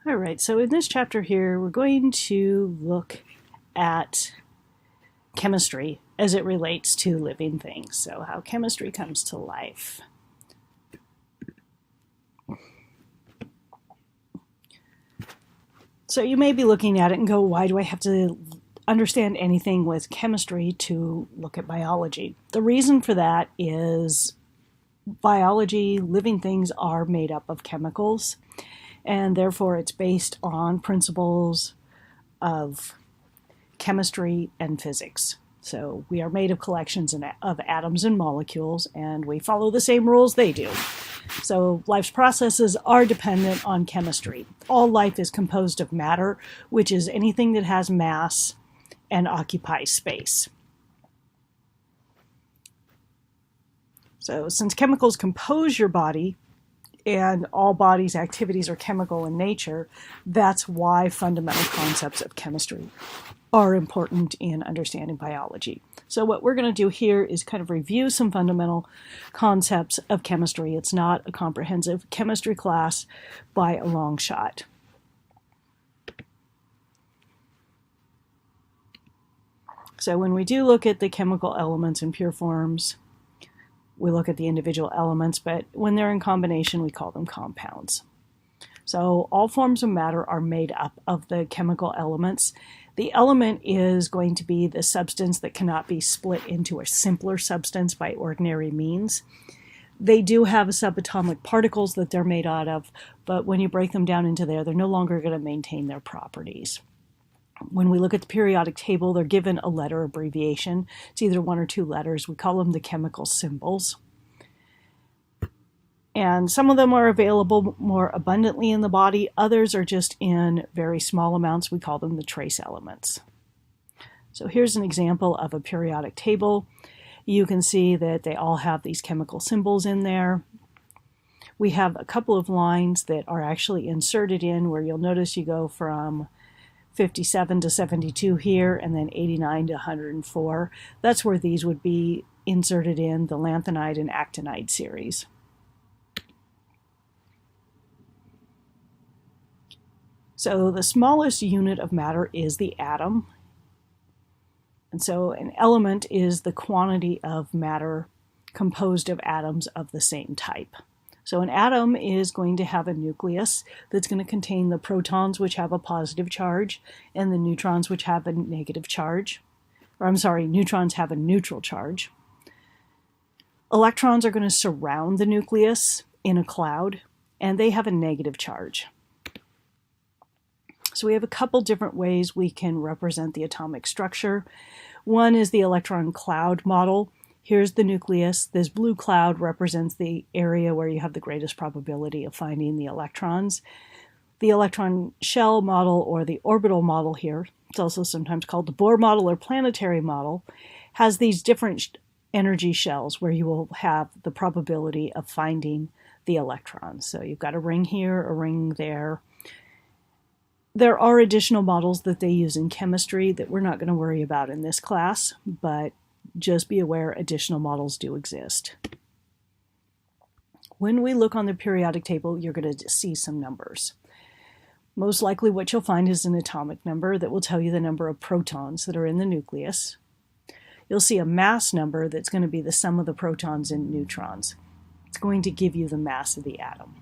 All right, so in this chapter here, we're going to look at chemistry as it relates to living things. So how chemistry comes to life. So you may be looking at it and go, why do I have to understand anything with chemistry to look at biology? The reason for that is biology, living things are made up of chemicals, and therefore it's based on principles of chemistry and physics. So we are made of collections of atoms and molecules, and we follow the same rules they do. So life's processes are dependent on chemistry. All life is composed of matter, which is anything that has mass and occupies space. So since chemicals compose your body, and all bodies' activities are chemical in nature, that's why fundamental concepts of chemistry are important in understanding biology. So what we're going to do here is kind of review some fundamental concepts of chemistry. It's not a comprehensive chemistry class by a long shot. So when we do look at the chemical elements in pure forms, we look at the individual elements, but when they're in combination, we call them compounds. So all forms of matter are made up of the chemical elements. The element is going to be the substance that cannot be split into a simpler substance by ordinary means. They do have subatomic particles that they're made out of, but when you break them down into there, they're no longer going to maintain their properties. When we look at the periodic table, they're given a letter abbreviation. It's either one or two letters. We call them the chemical symbols. And some of them are available more abundantly in the body. Others are just in very small amounts. We call them the trace elements. So here's an example of a periodic table. You can see that they all have these chemical symbols in there. We have a couple of lines that are actually inserted in where you'll notice you go from 57 to 72 here, and then 89 to 104. That's where these would be inserted in the lanthanide and actinide series. So the smallest unit of matter is the atom. And so an element is the quantity of matter composed of atoms of the same type. So an atom is going to have a nucleus that's going to contain the protons, which have a positive charge, and the neutrons, which have a negative charge. Neutrons have a neutral charge. Electrons are going to surround the nucleus in a cloud, and they have a negative charge. So we have a couple different ways we can represent the atomic structure. One is the electron cloud model. Here's the nucleus. This blue cloud represents the area where you have the greatest probability of finding the electrons. The electron shell model, or the orbital model here, it's also sometimes called the Bohr model or planetary model, has these different energy shells where you will have the probability of finding the electrons. So you've got a ring here, a ring there. There are additional models that they use in chemistry that we're not going to worry about in this class, but just be aware additional models do exist. When we look on the periodic table, you're going to see some numbers. Most likely what you'll find is an atomic number that will tell you the number of protons that are in the nucleus. You'll see a mass number that's going to be the sum of the protons and neutrons. It's going to give you the mass of the atom.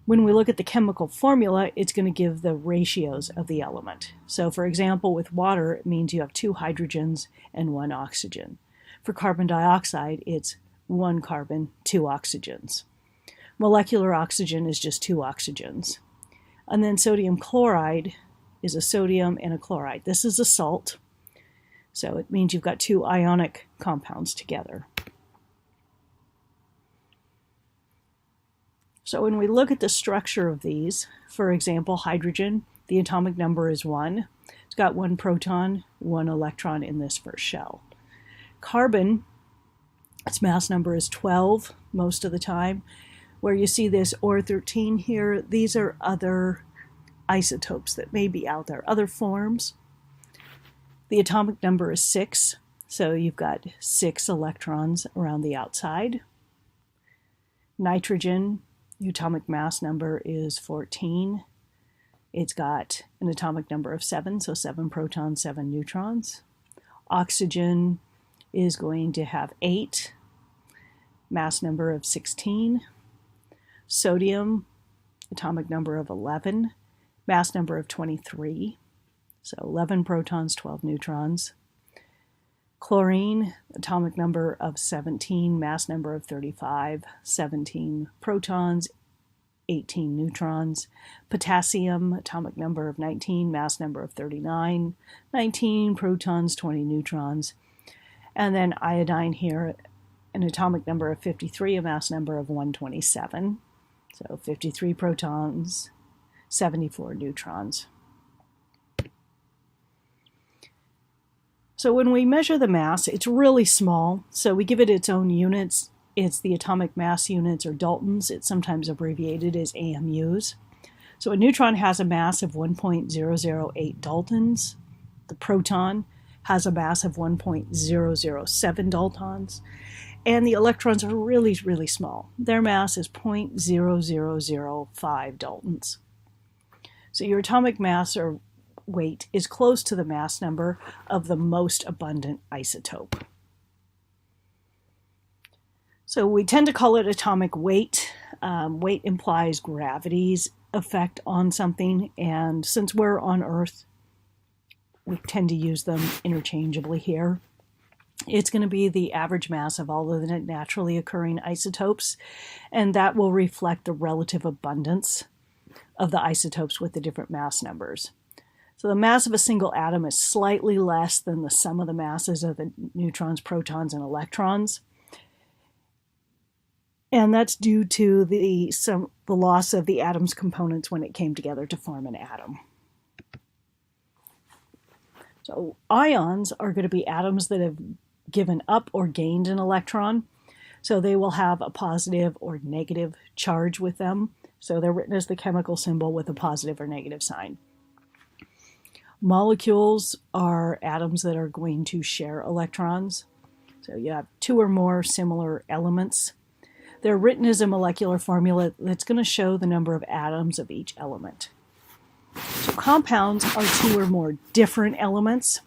When we look at the chemical formula, it's going to give the ratios of the element. So for example, with water, it means you have 2 hydrogens and 1 oxygen. For carbon dioxide, it's 1 carbon, 2 oxygens. Molecular oxygen is just 2 oxygens. And then sodium chloride is a sodium and a chloride. This is a salt, so it means you've got 2 ionic compounds together. So when we look at the structure of these, for example, hydrogen, the atomic number is 1. It's got 1 proton, 1 electron in this first shell. Carbon, its mass number is 12 most of the time. Where you see this or 13 here, these are other isotopes that may be out there, other forms. The atomic number is 6, so you've got 6 electrons around the outside. Nitrogen, the atomic mass number is 14. It's got an atomic number of 7, so 7 protons, 7 neutrons. Oxygen is going to have 8, mass number of 16. Sodium, atomic number of 11, mass number of 23, so 11 protons, 12 neutrons. Chlorine, atomic number of 17, mass number of 35, 17 protons, 18 neutrons. Potassium, atomic number of 19, mass number of 39, 19 protons, 20 neutrons. And then iodine here, an atomic number of 53, a mass number of 127. So 53 protons, 74 neutrons. So when we measure the mass, it's really small. So we give it its own units. It's the atomic mass units, or Daltons. It's sometimes abbreviated as AMUs. So a neutron has a mass of 1.008 Daltons. The proton has a mass of 1.007 Daltons. And the electrons are really, really small. Their mass is 0.0005 Daltons. So your atomic mass or weight is close to the mass number of the most abundant isotope. So we tend to call it atomic weight. Weight implies gravity's effect on something, and since we're on Earth, we tend to use them interchangeably here. It's going to be the average mass of all of the naturally occurring isotopes, and that will reflect the relative abundance of the isotopes with the different mass numbers. So the mass of a single atom is slightly less than the sum of the masses of the neutrons, protons, and electrons. And that's due to the loss of the atom's components when it came together to form an atom. So ions are going to be atoms that have given up or gained an electron. So they will have a positive or negative charge with them. So they're written as the chemical symbol with a positive or negative sign. Molecules are atoms that are going to share electrons. So you have 2 or more similar elements. They're written as a molecular formula that's going to show the number of atoms of each element. So compounds are 2 or more different elements.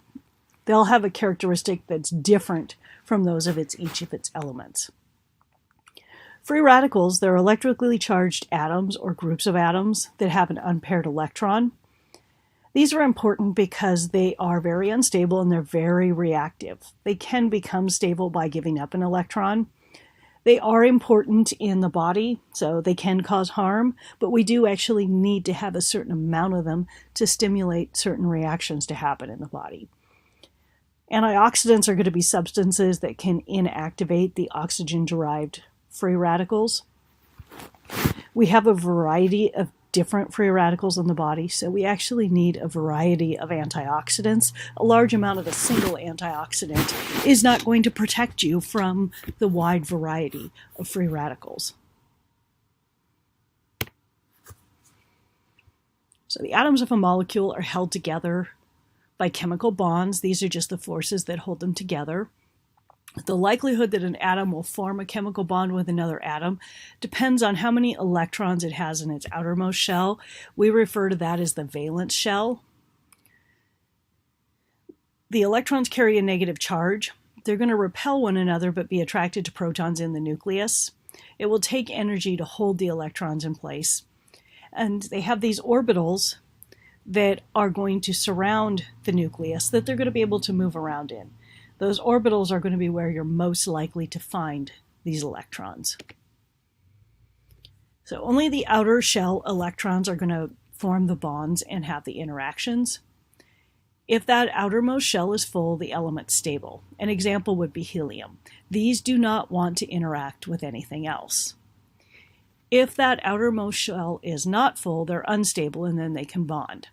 They'll have a characteristic that's different from those of each of its elements. Free radicals, they're electrically charged atoms or groups of atoms that have an unpaired electron. These are important because they are very unstable and they're very reactive. They can become stable by giving up an electron. They are important in the body, so they can cause harm, but we do actually need to have a certain amount of them to stimulate certain reactions to happen in the body. Antioxidants are going to be substances that can inactivate the oxygen-derived free radicals. We have a variety of different free radicals in the body, so we actually need a variety of antioxidants. A large amount of a single antioxidant is not going to protect you from the wide variety of free radicals. So the atoms of a molecule are held together by chemical bonds. These are just the forces that hold them together. The likelihood that an atom will form a chemical bond with another atom depends on how many electrons it has in its outermost shell. We refer to that as the valence shell. The electrons carry a negative charge. They're going to repel one another but be attracted to protons in the nucleus. It will take energy to hold the electrons in place. And they have these orbitals that are going to surround the nucleus that they're going to be able to move around in. Those orbitals are going to be where you're most likely to find these electrons. So only the outer shell electrons are going to form the bonds and have the interactions. If that outermost shell is full, the element's stable. An example would be helium. These do not want to interact with anything else. If that outermost shell is not full, they're unstable and then they can bond.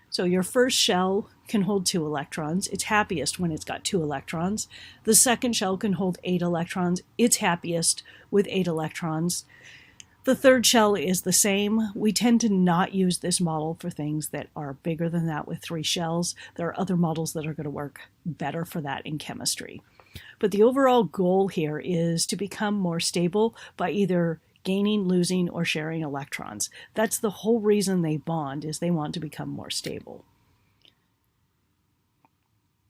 So your first shell can hold 2 electrons. It's happiest when it's got 2 electrons. The second shell can hold 8 electrons. It's happiest with 8 electrons. The third shell is the same. We tend to not use this model for things that are bigger than that with 3 shells. There are other models that are going to work better for that in chemistry. But the overall goal here is to become more stable by either gaining, losing, or sharing electrons. That's the whole reason they bond, is they want to become more stable.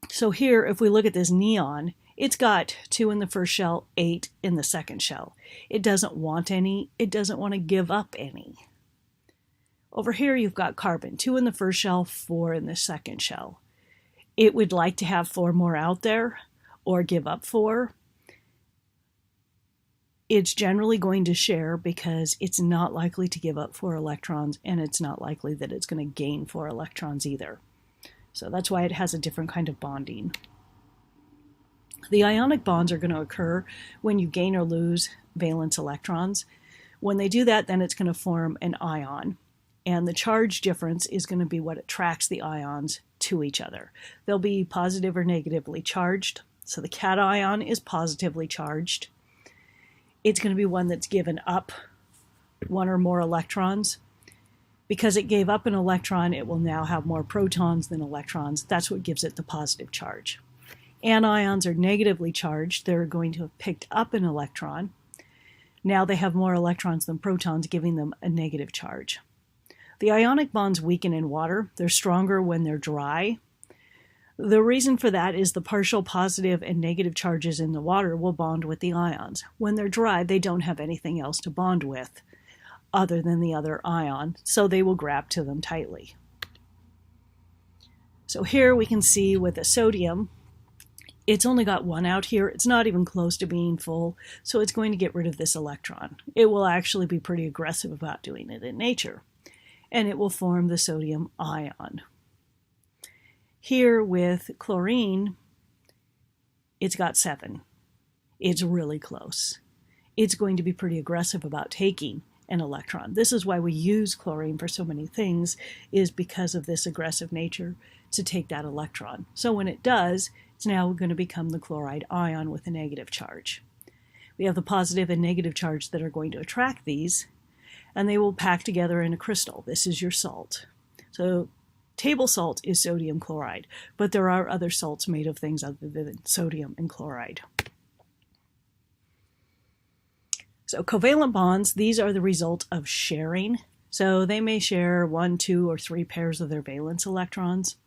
So here, if we look at this neon, it's got 2 in the first shell, 8 in the second shell. It doesn't want any. It doesn't want to give up any. Over here, you've got carbon, 2 in the first shell, 4 in the second shell. It would like to have 4 more out there or give up 4. It's generally going to share because it's not likely to give up 4 electrons, and it's not likely that it's going to gain 4 electrons either. So that's why it has a different kind of bonding. The ionic bonds are going to occur when you gain or lose valence electrons. When they do that, then it's going to form an ion. And the charge difference is going to be what attracts the ions to each other. They'll be positive or negatively charged. So the cation is positively charged. It's going to be one that's given up 1 or more electrons. Because it gave up an electron, it will now have more protons than electrons. That's what gives it the positive charge. Anions are negatively charged. They're going to have picked up an electron. Now they have more electrons than protons, giving them a negative charge. The ionic bonds weaken in water. They're stronger when they're dry. The reason for that is the partial positive and negative charges in the water will bond with the ions. When they're dry, they don't have anything else to bond with other than the other ion, so they will grab to them tightly. So here we can see with the sodium, it's only got 1 out here. It's not even close to being full, so it's going to get rid of this electron. It will actually be pretty aggressive about doing it in nature, and it will form the sodium ion. Here with chlorine, it's got 7. It's really close. It's going to be pretty aggressive about taking an electron. This is why we use chlorine for so many things, is because of this aggressive nature to take that electron. So when it does, it's now going to become the chloride ion with a negative charge. We have the positive and negative charge that are going to attract these, and they will pack together in a crystal. This is your salt. So table salt is sodium chloride, but there are other salts made of things other than sodium and chloride. So covalent bonds, these are the result of sharing. So they may share 1, 2, or 3 pairs of their valence electrons.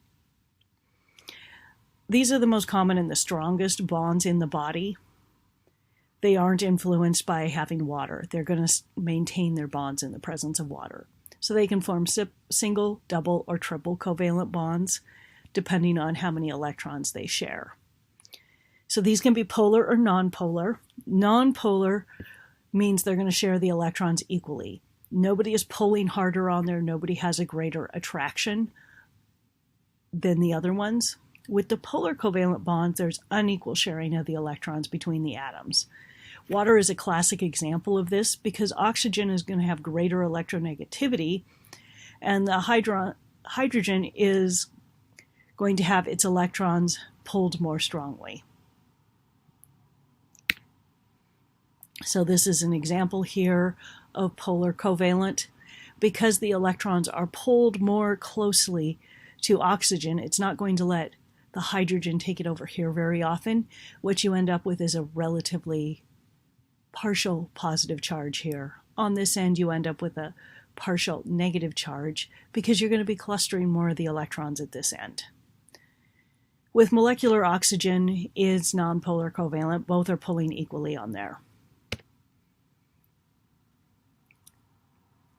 These are the most common and the strongest bonds in the body. They aren't influenced by having water. They're going to maintain their bonds in the presence of water. So they can form single, double, or triple covalent bonds, depending on how many electrons they share. So these can be polar or nonpolar. Nonpolar means they're going to share the electrons equally. Nobody is pulling harder on there. Nobody has a greater attraction than the other ones. With the polar covalent bonds, there's unequal sharing of the electrons between the atoms. Water is a classic example of this because oxygen is going to have greater electronegativity, and the hydrogen is going to have its electrons pulled more strongly. So this is an example here of polar covalent. Because the electrons are pulled more closely to oxygen, it's not going to let the hydrogen take it over here very often. What you end up with is a relatively partial positive charge here. On this end, you end up with a partial negative charge because you're going to be clustering more of the electrons at this end. With molecular oxygen, it's nonpolar covalent. Both are pulling equally on there.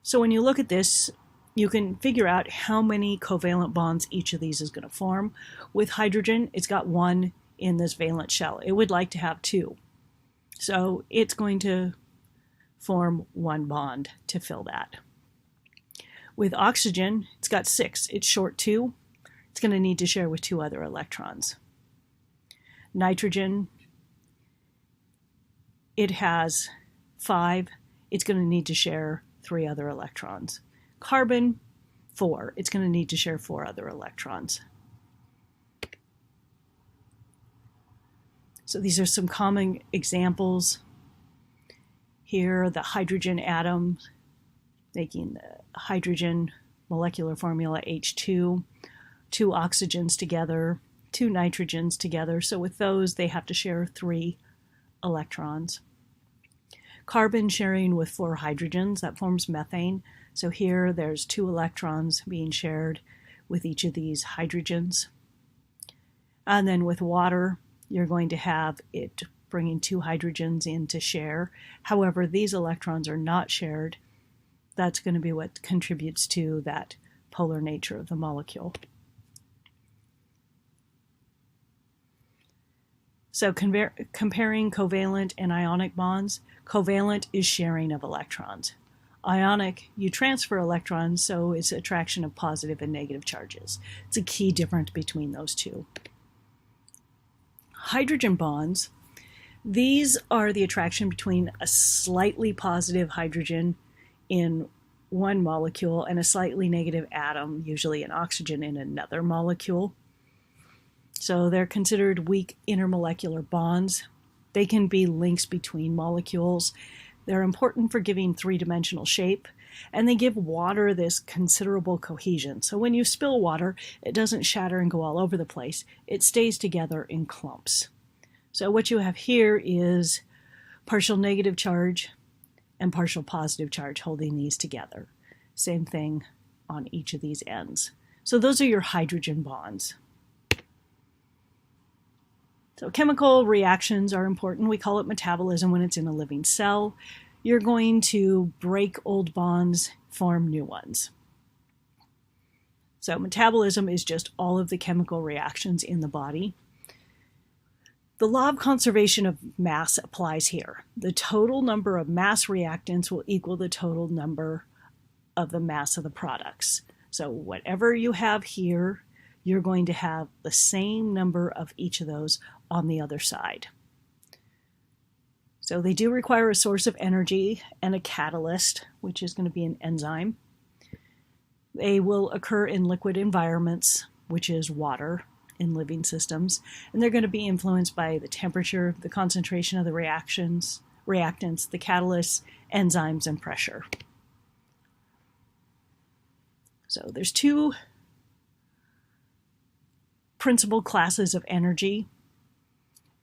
So when you look at this, you can figure out how many covalent bonds each of these is going to form. With hydrogen, it's got 1 in this valence shell. It would like to have 2. So it's going to form 1 bond to fill that. With oxygen, it's got 6. It's short 2. It's going to need to share with 2 other electrons. Nitrogen, it has 5. It's going to need to share 3 other electrons. Carbon, 4. It's going to need to share 4 other electrons. So these are some common examples. Here, the hydrogen atom, making the hydrogen molecular formula H2, 2 oxygens together, 2 nitrogens together. So with those, they have to share 3 electrons. Carbon sharing with 4 hydrogens, that forms methane. So here there's 2 electrons being shared with each of these hydrogens. And then with water, you're going to have it bringing 2 hydrogens in to share. However, these electrons are not shared. That's going to be what contributes to that polar nature of the molecule. So comparing covalent and ionic bonds, covalent is sharing of electrons. Ionic, you transfer electrons, so it's attraction of positive and negative charges. It's a key difference between those two. Hydrogen bonds, these are the attraction between a slightly positive hydrogen in one molecule and a slightly negative atom, usually an oxygen, in another molecule. So they're considered weak intermolecular bonds. They can be links between molecules. They're important for giving three-dimensional shape, and they give water this considerable cohesion. So when you spill water, it doesn't shatter and go all over the place. It stays together in clumps. So what you have here is partial negative charge and partial positive charge holding these together. Same thing on each of these ends. So those are your hydrogen bonds. So chemical reactions are important. We call it metabolism when it's in a living cell. You're going to break old bonds, form new ones. So metabolism is just all of the chemical reactions in the body. The law of conservation of mass applies here. The total number of mass reactants will equal the total number of the mass of the products. So whatever you have here, you're going to have the same number of each of those on the other side. So they do require a source of energy and a catalyst, which is going to be an enzyme. They will occur in liquid environments, which is water in living systems, and they're going to be influenced by the temperature, the concentration of the reactants, the catalysts, enzymes, and pressure. So there's 2 principal classes of energy.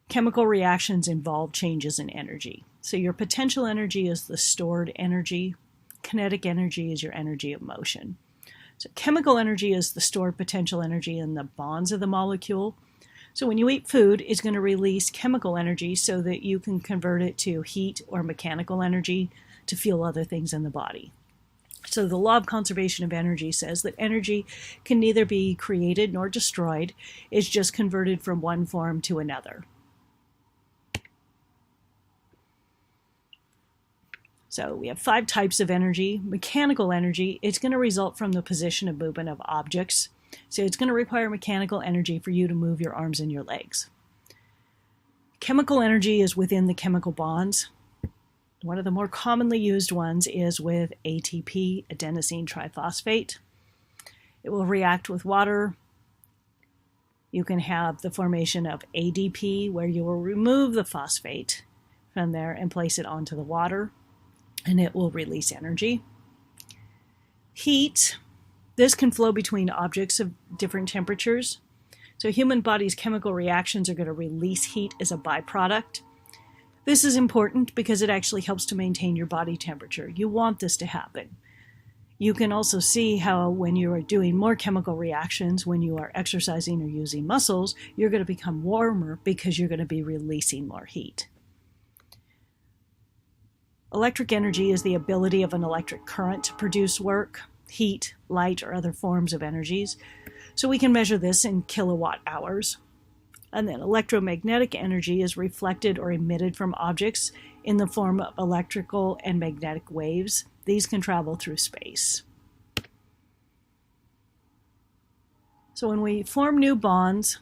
Chemical reactions involve changes in energy. So your potential energy is the stored energy. Kinetic energy is your energy of motion. So chemical energy is the stored potential energy in the bonds of the molecule. So when you eat food, it's going to release chemical energy so that you can convert it to heat or mechanical energy to fuel other things in the body. So the law of conservation of energy says that energy can neither be created nor destroyed. It's just converted from one form to another. So we have 5 types of energy. Mechanical energy, it's going to result from the position of movement of objects. So it's going to require mechanical energy for you to move your arms and your legs. Chemical energy is within the chemical bonds. One of the more commonly used ones is with ATP, adenosine triphosphate. It will react with water. You can have the formation of ADP, where you will remove the phosphate from there and place it onto the water, and it will release energy. Heat, this can flow between objects of different temperatures. So human body's chemical reactions are going to release heat as a byproduct. This is important because it actually helps to maintain your body temperature. You want this to happen. You can also see how when you are doing more chemical reactions, when you are exercising or using muscles, you're going to become warmer because you're going to be releasing more heat. Electric energy is the ability of an electric current to produce work, heat, light, or other forms of energies. So we can measure this in kilowatt hours. And then electromagnetic energy is reflected or emitted from objects in the form of electrical and magnetic waves. These can travel through space. So when we form new bonds,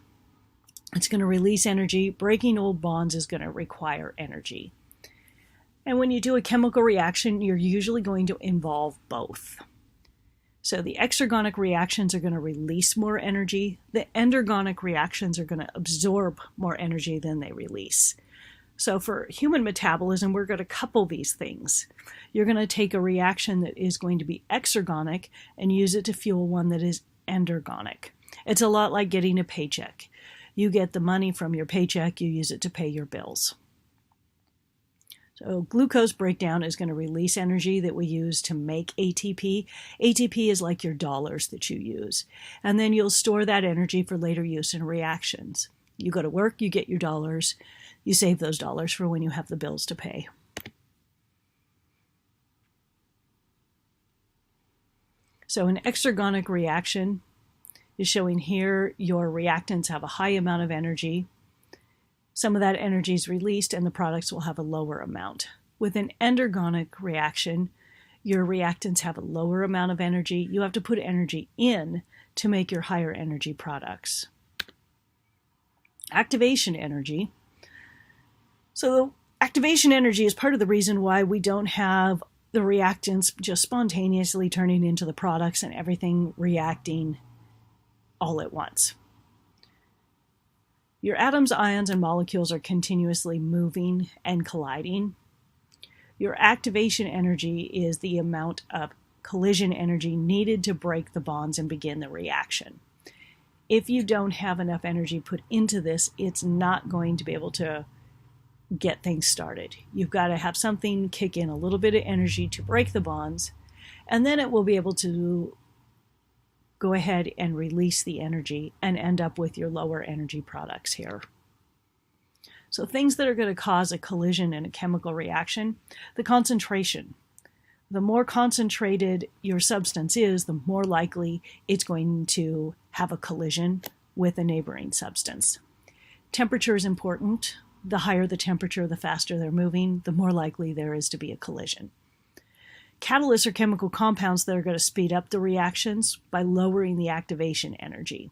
it's going to release energy. Breaking old bonds is going to require energy. And when you do a chemical reaction, you're usually going to involve both. So the exergonic reactions are going to release more energy. The endergonic reactions are going to absorb more energy than they release. So for human metabolism, we're going to couple these things. You're going to take a reaction that is going to be exergonic and use it to fuel one that is endergonic. It's a lot like getting a paycheck. You get the money from your paycheck, you use it to pay your bills. So glucose breakdown is going to release energy that we use to make ATP. ATP is like your dollars that you use. And then you'll store that energy for later use in reactions. You go to work, you get your dollars, you save those dollars for when you have the bills to pay. So an exergonic reaction is showing here your reactants have a high amount of energy. Some of that energy is released and the products will have a lower amount. With an endergonic reaction, your reactants have a lower amount of energy. You have to put energy in to make your higher energy products. Activation energy. So activation energy is part of the reason why we don't have the reactants just spontaneously turning into the products and everything reacting all at once. Your atoms, ions, and molecules are continuously moving and colliding. Your activation energy is the amount of collision energy needed to break the bonds and begin the reaction. If you don't have enough energy put into this, it's not going to be able to get things started. You've got to have something kick in a little bit of energy to break the bonds, and then it will be able to go ahead and release the energy and end up with your lower energy products here. So things that are going to cause a collision in a chemical reaction, the concentration. The more concentrated your substance is, the more likely it's going to have a collision with a neighboring substance. Temperature is important. The higher the temperature, the faster they're moving, the more likely there is to be a collision. Catalysts are chemical compounds that are going to speed up the reactions by lowering the activation energy.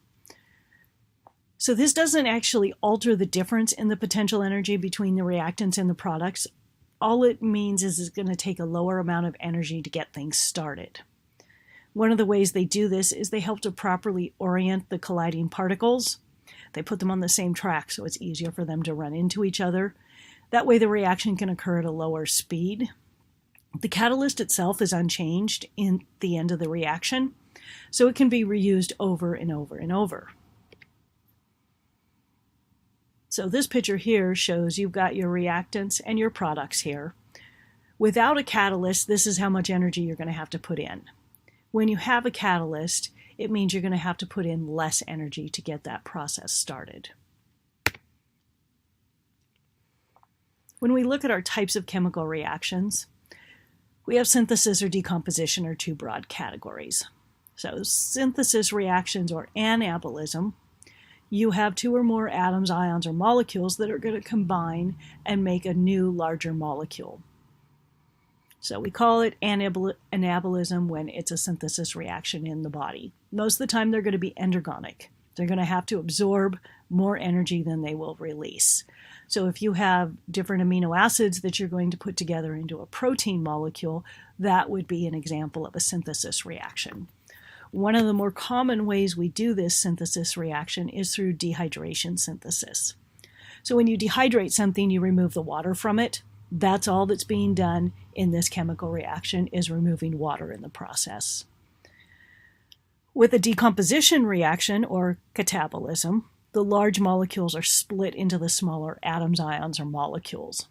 So this doesn't actually alter the difference in the potential energy between the reactants and the products. All it means is it's going to take a lower amount of energy to get things started. One of the ways they do this is they help to properly orient the colliding particles. They put them on the same track so it's easier for them to run into each other. That way the reaction can occur at a lower speed. The catalyst itself is unchanged in the end of the reaction, so it can be reused over and over and over. So this picture here shows you've got your reactants and your products here. Without a catalyst, this is how much energy you're going to have to put in. When you have a catalyst, it means you're going to have to put in less energy to get that process started. When we look at our types of chemical reactions, we have synthesis or decomposition are two broad categories. So synthesis reactions or anabolism, you have two or more atoms, ions, or molecules that are going to combine and make a new larger molecule. So we call it anabolism when it's a synthesis reaction in the body. Most of the time they're going to be endergonic. They're going to have to absorb more energy than they will release. So if you have different amino acids that you're going to put together into a protein molecule, that would be an example of a synthesis reaction. One of the more common ways we do this synthesis reaction is through dehydration synthesis. So when you dehydrate something, you remove the water from it. That's all that's being done in this chemical reaction, is removing water in the process. With a decomposition reaction or catabolism, the large molecules are split into the smaller atoms, ions, or molecules.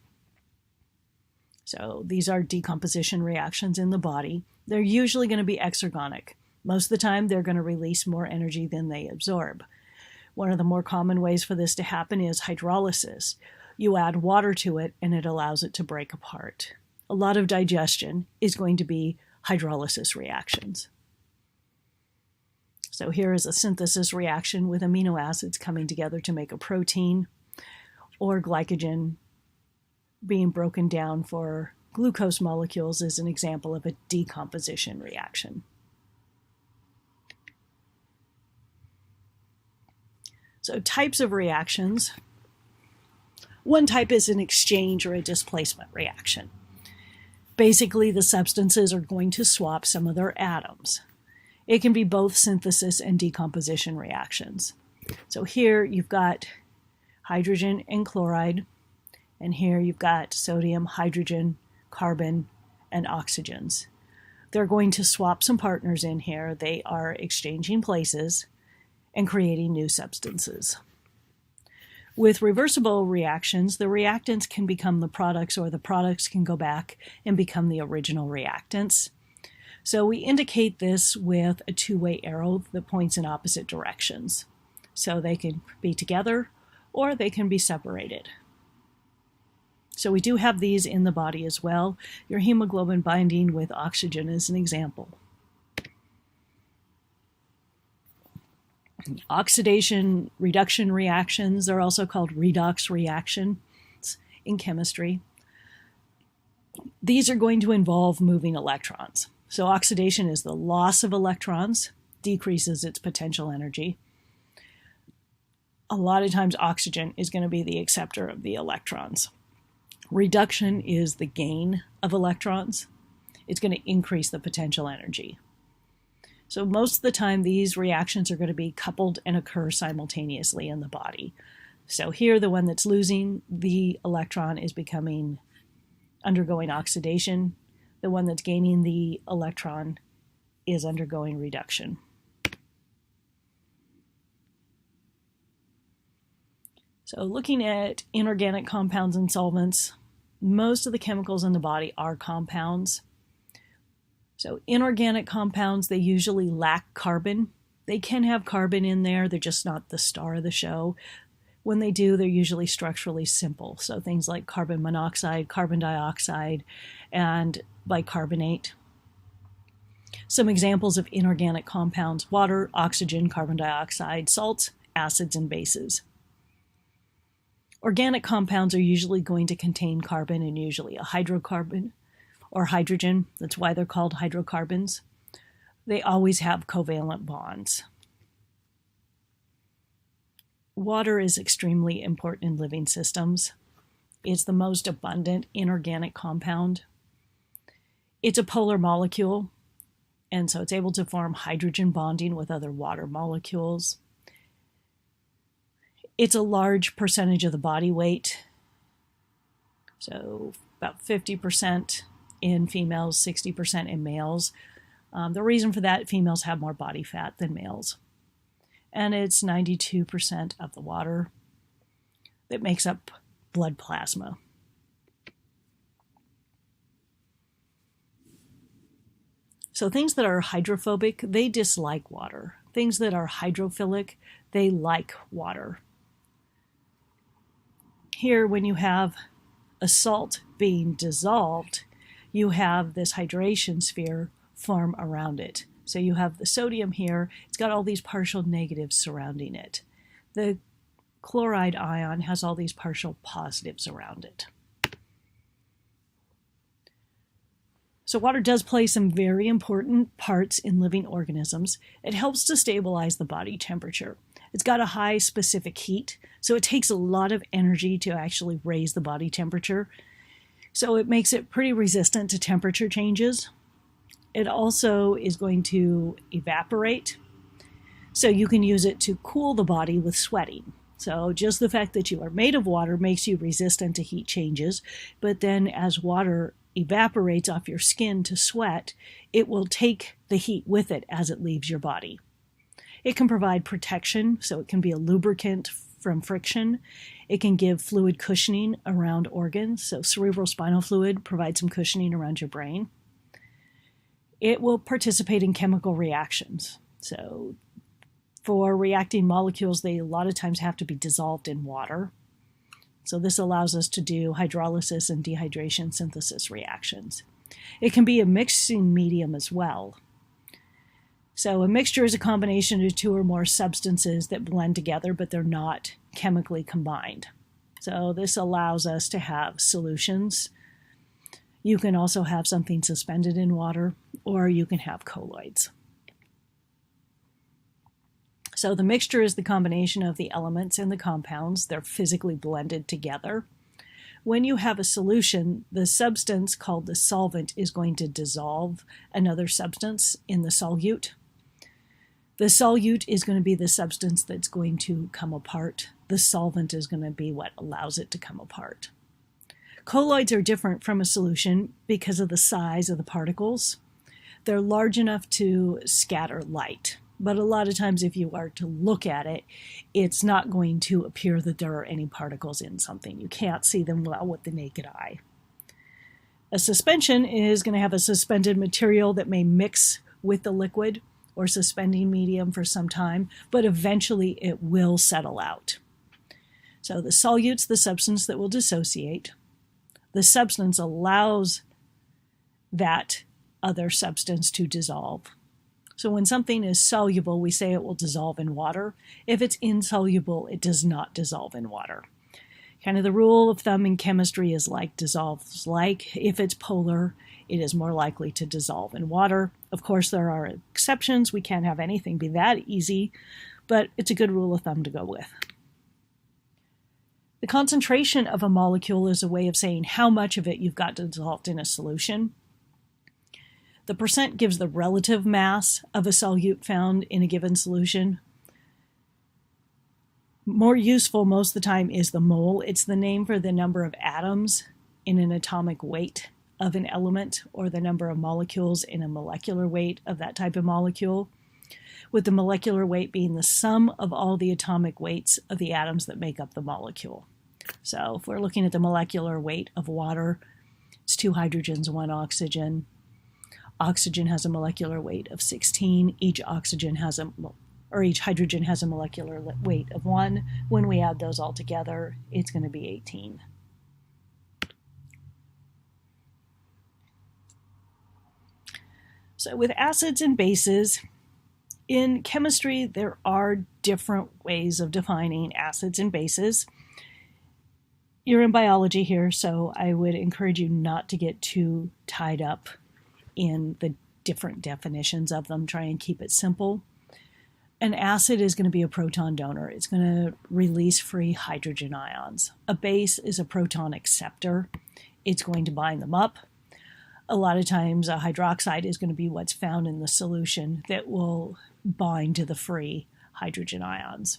So these are decomposition reactions in the body. They're usually going to be exergonic. Most of the time, they're going to release more energy than they absorb. One of the more common ways for this to happen is hydrolysis. You add water to it, and it allows it to break apart. A lot of digestion is going to be hydrolysis reactions. So here is a synthesis reaction with amino acids coming together to make a protein, or glycogen being broken down for glucose molecules is an example of a decomposition reaction. So types of reactions. One type is an exchange or a displacement reaction. Basically, the substances are going to swap some of their atoms. It can be both synthesis and decomposition reactions. So here you've got hydrogen and chloride, and here you've got sodium, hydrogen, carbon, and oxygens. They're going to swap some partners in here. They are exchanging places and creating new substances. With reversible reactions, the reactants can become the products, or the products can go back and become the original reactants. So we indicate this with a two-way arrow that points in opposite directions. So they can be together or they can be separated. So we do have these in the body as well. Your hemoglobin binding with oxygen is an example. Oxidation-reduction reactions are also called redox reactions in chemistry. These are going to involve moving electrons. So oxidation is the loss of electrons, decreases its potential energy. A lot of times oxygen is going to be the acceptor of the electrons. Reduction is the gain of electrons. It's going to increase the potential energy. So most of the time, these reactions are going to be coupled and occur simultaneously in the body. So here, the one that's losing the electron is undergoing oxidation. The one that's gaining the electron is undergoing reduction. So looking at inorganic compounds and solvents, most of the chemicals in the body are compounds. So inorganic compounds, they usually lack carbon. They can have carbon in there, they're just not the star of the show. When they do, they're usually structurally simple. So things like carbon monoxide, carbon dioxide, and bicarbonate. Some examples of inorganic compounds: water, oxygen, carbon dioxide, salts, acids, and bases. Organic compounds are usually going to contain carbon and usually a hydrocarbon or hydrogen. That's why they're called hydrocarbons. They always have covalent bonds. Water is extremely important in living systems. It's the most abundant inorganic compound. It's a polar molecule, and so it's able to form hydrogen bonding with other water molecules. It's a large percentage of the body weight, so about 50% in females, 60% in males. The reason for that, females have more body fat than males. And it's 92% of the water that makes up blood plasma. So things that are hydrophobic, they dislike water. Things that are hydrophilic, they like water. Here, when you have a salt being dissolved, you have this hydration sphere form around it. So you have the sodium here, it's got all these partial negatives surrounding it. The chloride ion has all these partial positives around it. So water does play some very important parts in living organisms. It helps to stabilize the body temperature. It's got a high specific heat, so it takes a lot of energy to actually raise the body temperature. So it makes it pretty resistant to temperature changes. It also is going to evaporate, so you can use it to cool the body with sweating. So just the fact that you are made of water makes you resistant to heat changes, but then as water evaporates off your skin to sweat, it will take the heat with it as it leaves your body. It can provide protection, so it can be a lubricant from friction. It can give fluid cushioning around organs, so cerebral spinal fluid provides some cushioning around your brain. It will participate in chemical reactions. So for reacting molecules, they a lot of times have to be dissolved in water. So this allows us to do hydrolysis and dehydration synthesis reactions. It can be a mixing medium as well. So a mixture is a combination of two or more substances that blend together, but they're not chemically combined. So this allows us to have solutions. You can also have something suspended in water, or you can have colloids. So the mixture is the combination of the elements and the compounds. They're physically blended together. When you have a solution, the substance called the solvent is going to dissolve another substance in the solute. The solute is going to be the substance that's going to come apart. The solvent is going to be what allows it to come apart. Colloids are different from a solution because of the size of the particles. They're large enough to scatter light. But a lot of times if you are to look at it, it's not going to appear that there are any particles in something. You can't see them well with the naked eye. A suspension is going to have a suspended material that may mix with the liquid or suspending medium for some time, but eventually it will settle out. So the solute's the substance that will dissociate. The substance allows that other substance to dissolve. So when something is soluble, we say it will dissolve in water. If it's insoluble, it does not dissolve in water. Kind of the rule of thumb in chemistry is like dissolves like. If it's polar, it is more likely to dissolve in water. Of course, there are exceptions. We can't have anything be that easy, but it's a good rule of thumb to go with. The concentration of a molecule is a way of saying how much of it you've got dissolved in a solution. The percent gives the relative mass of a solute found in a given solution. More useful most of the time is the mole. It's the name for the number of atoms in an atomic weight of an element, or the number of molecules in a molecular weight of that type of molecule, with the molecular weight being the sum of all the atomic weights of the atoms that make up the molecule. So if we're looking at the molecular weight of water, it's 2 hydrogens, 1 oxygen. Oxygen has a molecular weight of 16. Each hydrogen has a molecular weight of 1. When we add those all together, it's going to be 18. So with acids and bases, in chemistry, there are different ways of defining acids and bases. You're in biology here, so I would encourage you not to get too tied up in the different definitions of them. Try and keep it simple. An acid is going to be a proton donor. It's going to release free hydrogen ions. A base is a proton acceptor. It's going to bind them up. A lot of times a hydroxide is going to be what's found in the solution that will bind to the free hydrogen ions.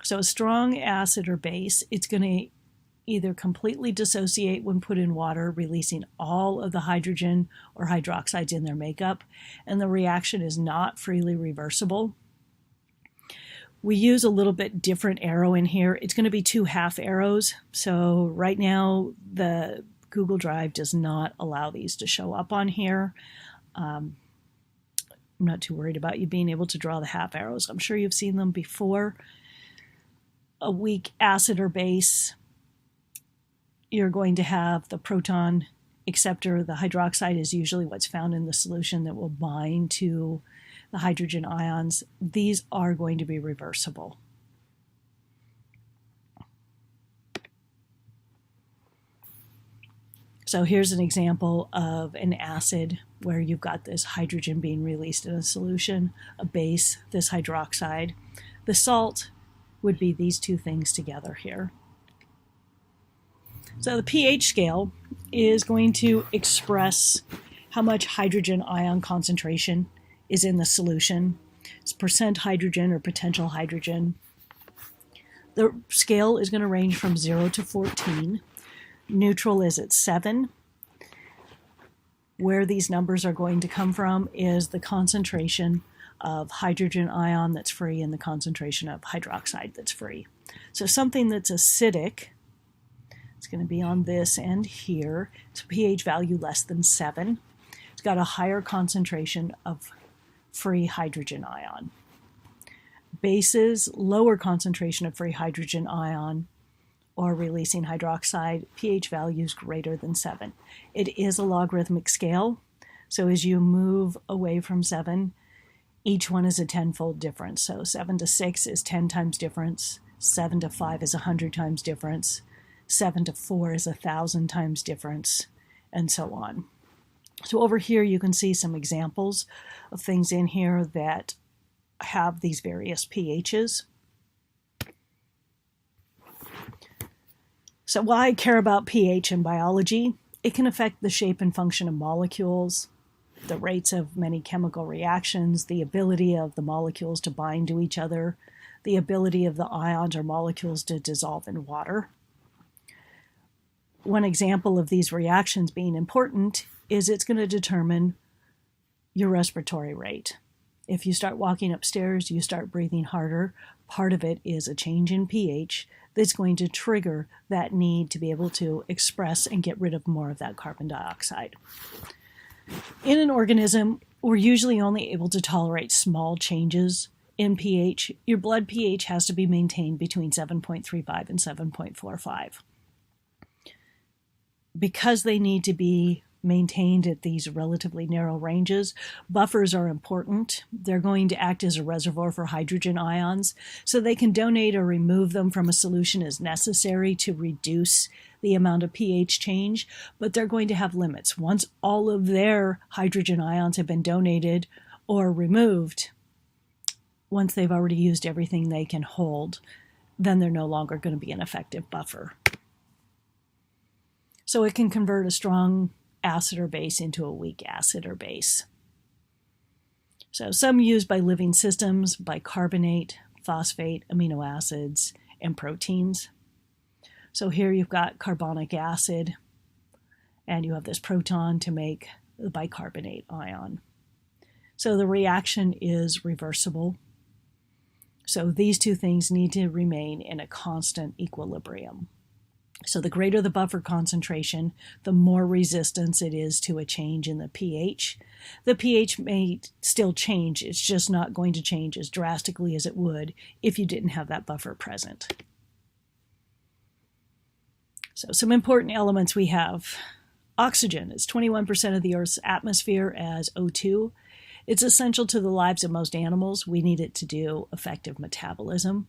So a strong acid or base, it's going to either completely dissociate when put in water, releasing all of the hydrogen or hydroxides in their makeup, and the reaction is not freely reversible. We use a little bit different arrow in here. It's going to be 2 half arrows. So right now the Google Drive does not allow these to show up on here. I'm not too worried about you being able to draw the half arrows. I'm sure you've seen them before. A weak acid or base, you're going to have the proton acceptor. The hydroxide is usually what's found in the solution that will bind to the hydrogen ions. These are going to be reversible. So here's an example of an acid where you've got this hydrogen being released in a solution, a base, this hydroxide. The salt would be these two things together here. So the pH scale is going to express how much hydrogen ion concentration is in the solution. It's percent hydrogen or potential hydrogen. The scale is going to range from 0 to 14. Neutral is at 7. Where these numbers are going to come from is the concentration of hydrogen ion that's free and the concentration of hydroxide that's free. So something that's acidic, it's going to be on this end here. It's a pH value less than 7. It's got a higher concentration of free hydrogen ion. Bases, lower concentration of free hydrogen ion, or releasing hydroxide, pH values greater than 7. It is a logarithmic scale, so as you move away from 7, each one is a 10-fold difference. So 7 to 6 is 10 times difference, 7 to 5 is 100 times difference, 7 to 4 is 1,000 times difference, and so on. So over here you can see some examples of things in here that have these various pHs. So why care about pH in biology? It can affect the shape and function of molecules, the rates of many chemical reactions, the ability of the molecules to bind to each other, the ability of the ions or molecules to dissolve in water. One example of these reactions being important is it's going to determine your respiratory rate. If you start walking upstairs, you start breathing harder. Part of it is a change in pH that's going to trigger that need to be able to express and get rid of more of that carbon dioxide. In an organism, we're usually only able to tolerate small changes in pH. Your blood pH has to be maintained between 7.35 and 7.45. Because they need to be maintained at these relatively narrow ranges, buffers are important. They're going to act as a reservoir for hydrogen ions, so they can donate or remove them from a solution as necessary to reduce the amount of pH change, but they're going to have limits. Once all of their hydrogen ions have been donated or removed, once they've already used everything they can hold, then they're no longer going to be an effective buffer. So it can convert a strong acid or base into a weak acid or base. So some used by living systems, bicarbonate, phosphate, amino acids, and proteins. So here you've got carbonic acid, and you have this proton to make the bicarbonate ion. So the reaction is reversible. So these two things need to remain in a constant equilibrium. So the greater the buffer concentration, the more resistance it is to a change in the pH. The pH may still change, it's just not going to change as drastically as it would if you didn't have that buffer present. So some important elements we have. Oxygen is 21% of the Earth's atmosphere as O2. It's essential to the lives of most animals. We need it to do effective metabolism.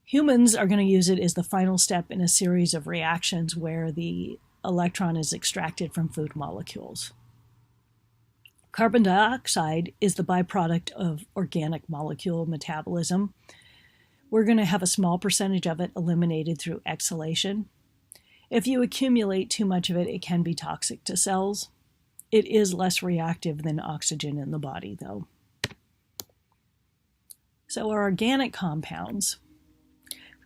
Humans are going to use it as the final step in a series of reactions where the electron is extracted from food molecules. Carbon dioxide is the byproduct of organic molecule metabolism. We're going to have a small percentage of it eliminated through exhalation. If you accumulate too much of it, it can be toxic to cells. It is less reactive than oxygen in the body, though. So our organic compounds.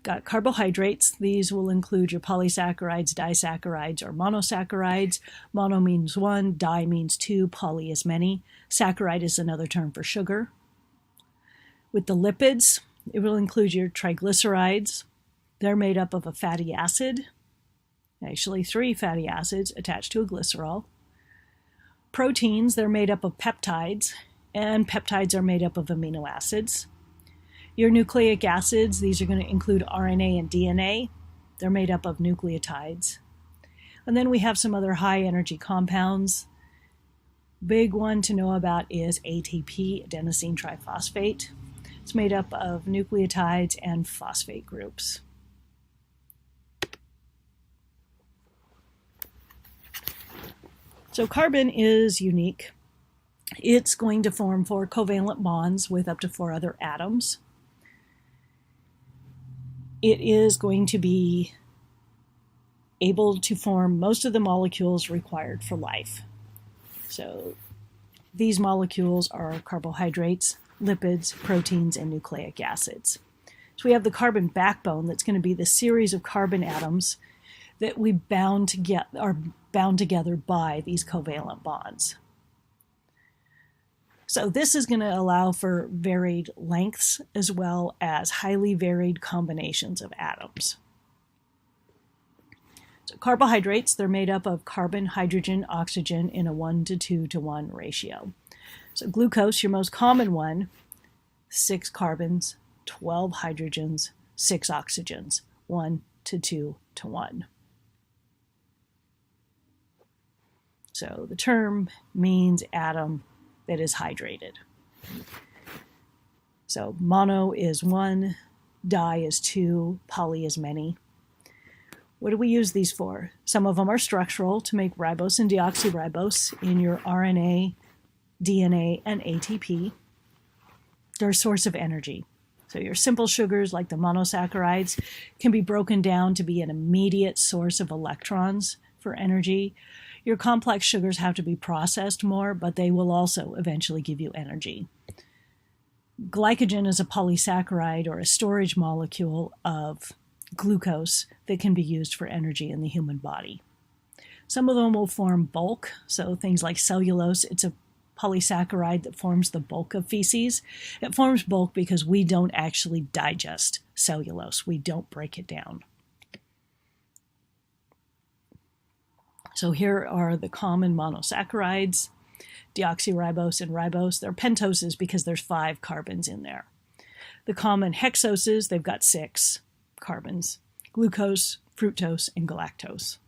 Got carbohydrates. These will include your polysaccharides, disaccharides, or monosaccharides. Mono means one, di means two, poly is many. Saccharide is another term for sugar. With the lipids, it will include your triglycerides. They're made up of a fatty acid, actually 3 fatty acids attached to a glycerol. Proteins, they're made up of peptides, and peptides are made up of amino acids. Your nucleic acids, these are going to include RNA and DNA. They're made up of nucleotides. And then we have some other high energy compounds. Big one to know about is ATP, adenosine triphosphate. It's made up of nucleotides and phosphate groups. So carbon is unique. It's going to form 4 covalent bonds with up to 4 other atoms. It is going to be able to form most of the molecules required for life. So these molecules are carbohydrates, lipids, proteins, and nucleic acids. So we have the carbon backbone that's going to be the series of carbon atoms that we are bound together by these covalent bonds. So this is going to allow for varied lengths as well as highly varied combinations of atoms. So carbohydrates, they're made up of carbon, hydrogen, oxygen in a 1:2:1 ratio. So glucose, your most common one, 6 carbons, 12 hydrogens, 6 oxygens, 1:2:1. So the term means atom that is hydrated. So mono is 1, di is 2, poly is many. What do we use these for? Some of them are structural to make ribose and deoxyribose in your RNA, DNA, and ATP. They're a source of energy. So your simple sugars like the monosaccharides can be broken down to be an immediate source of electrons for energy. Your complex sugars have to be processed more, but they will also eventually give you energy. Glycogen is a polysaccharide or a storage molecule of glucose that can be used for energy in the human body. Some of them will form bulk, so things like cellulose, it's a polysaccharide that forms the bulk of feces. It forms bulk because we don't actually digest cellulose. We don't break it down. So here are the common monosaccharides, deoxyribose and ribose. They're pentoses because there's 5 carbons in there. The common hexoses, they've got 6 carbons: glucose, fructose, and galactose.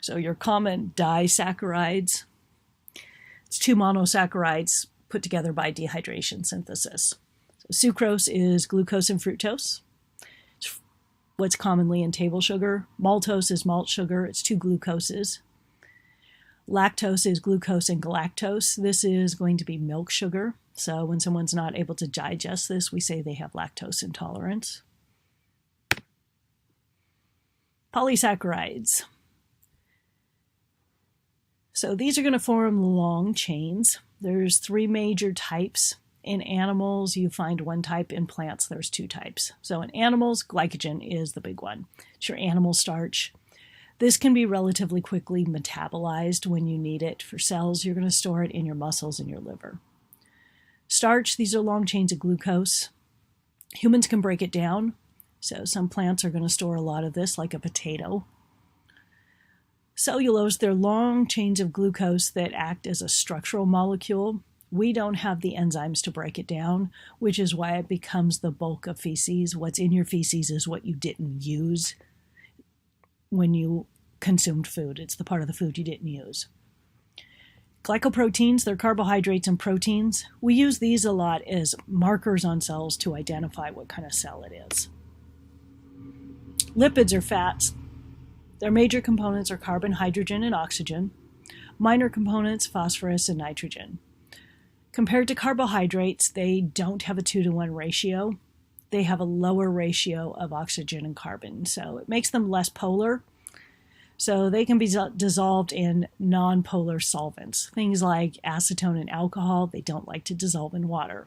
So your common disaccharides, it's 2 monosaccharides put together by dehydration synthesis. So sucrose is glucose and fructose. It's what's commonly in table sugar. Maltose is malt sugar. It's 2 glucoses. Lactose is glucose and galactose. This is going to be milk sugar. So when someone's not able to digest this, we say they have lactose intolerance. Polysaccharides. So these are going to form long chains. There's 3 major types. In animals, you find 1 type. In plants, there's 2 types. So in animals, glycogen is the big one. It's your animal starch. This can be relatively quickly metabolized when you need it. For cells, you're going to store it in your muscles and your liver. Starch, these are long chains of glucose. Humans can break it down. So some plants are going to store a lot of this, like a potato. Cellulose, they're long chains of glucose that act as a structural molecule. We don't have the enzymes to break it down, which is why it becomes the bulk of feces. What's in your feces is what you didn't use when you consumed food. It's the part of the food you didn't use. Glycoproteins, they're carbohydrates and proteins. We use these a lot as markers on cells to identify what kind of cell it is. Lipids are fats. Their major components are carbon, hydrogen, and oxygen. Minor components, phosphorus and nitrogen. Compared to carbohydrates, they don't have a 2-to-1 ratio. They have a lower ratio of oxygen and carbon, so it makes them less polar. So they can be dissolved in non-polar solvents. Things like acetone and alcohol, they don't like to dissolve in water.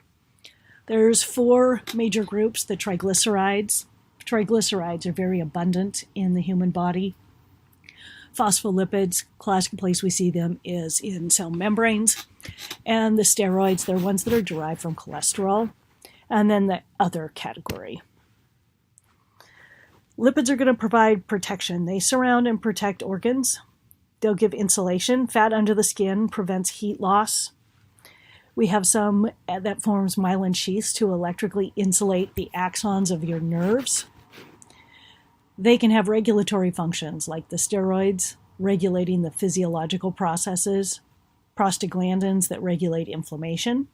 There's 4 major groups, the triglycerides. Triglycerides are very abundant in the human body. Phospholipids, classic place we see them is in cell membranes. And the steroids, they're ones that are derived from cholesterol. And then the other category. Lipids are going to provide protection. They surround and protect organs. They'll give insulation. Fat under the skin prevents heat loss. We have some that forms myelin sheaths to electrically insulate the axons of your nerves. They can have regulatory functions like the steroids, regulating the physiological processes, prostaglandins that regulate inflammation.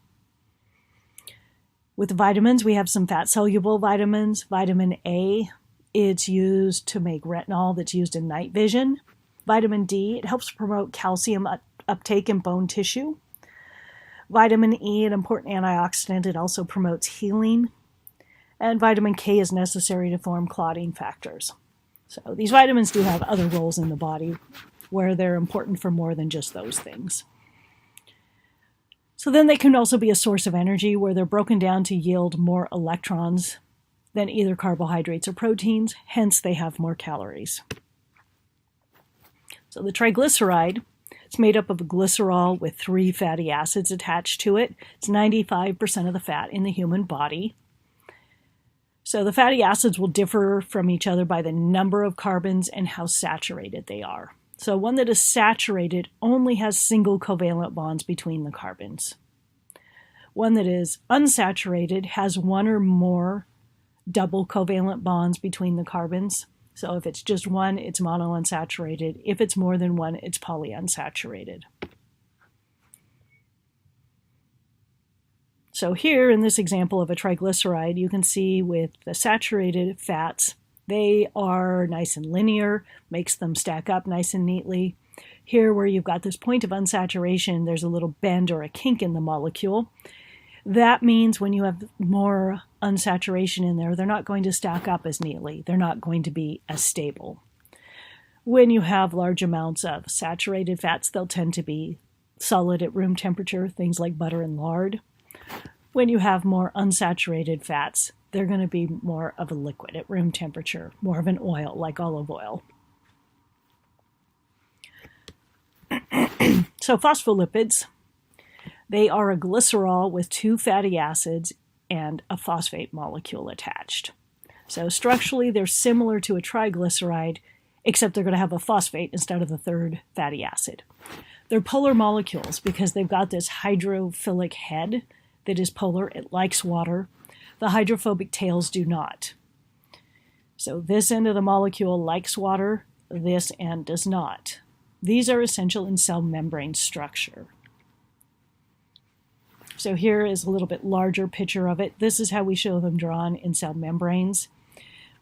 With vitamins, we have some fat-soluble vitamins. Vitamin A, it's used to make retinol that's used in night vision. Vitamin D, it helps promote calcium uptake in bone tissue. Vitamin E, an important antioxidant, it also promotes healing. And vitamin K is necessary to form clotting factors. So these vitamins do have other roles in the body where they're important for more than just those things. So then they can also be a source of energy where they're broken down to yield more electrons than either carbohydrates or proteins, hence they have more calories. So the triglyceride, it's made up of a glycerol with 3 fatty acids attached to it. It's 95% of the fat in the human body. So the fatty acids will differ from each other by the number of carbons and how saturated they are. So one that is saturated only has single covalent bonds between the carbons. One that is unsaturated has 1 or more double covalent bonds between the carbons. So if it's just 1, it's monounsaturated. If it's more than 1, it's polyunsaturated. So here in this example of a triglyceride, you can see with the saturated fats, they are nice and linear, makes them stack up nice and neatly. Here where you've got this point of unsaturation, there's a little bend or a kink in the molecule. That means when you have more unsaturation in there, they're not going to stack up as neatly. They're not going to be as stable. When you have large amounts of saturated fats, they'll tend to be solid at room temperature, things like butter and lard. When you have more unsaturated fats, they're going to be more of a liquid at room temperature, more of an oil like olive oil. So phospholipids, they are a glycerol with 2 fatty acids and a phosphate molecule attached. So structurally, they're similar to a triglyceride, except they're going to have a phosphate instead of the 3rd fatty acid. They're polar molecules because they've got this hydrophilic head that is polar. It likes water. The hydrophobic tails do not. So this end of the molecule likes water, this end does not. These are essential in cell membrane structure. So here is a little bit larger picture of it. This is how we show them drawn in cell membranes.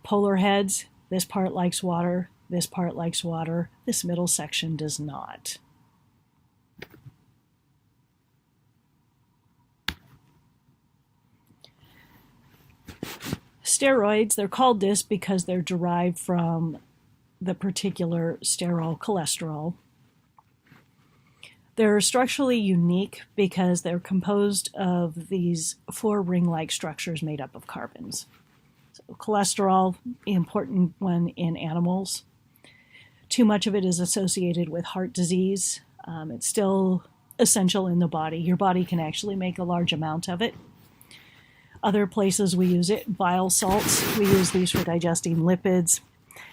Polar heads, this part likes water, this part likes water, this middle section does not. Steroids, they're called this because they're derived from the particular sterol cholesterol. They're structurally unique because they're composed of these 4 ring-like structures made up of carbons. So cholesterol, the important one in animals. Too much of it is associated with heart disease. It's still essential in the body. Your body can actually make a large amount of it. Other places we use it, bile salts, we use these for digesting lipids,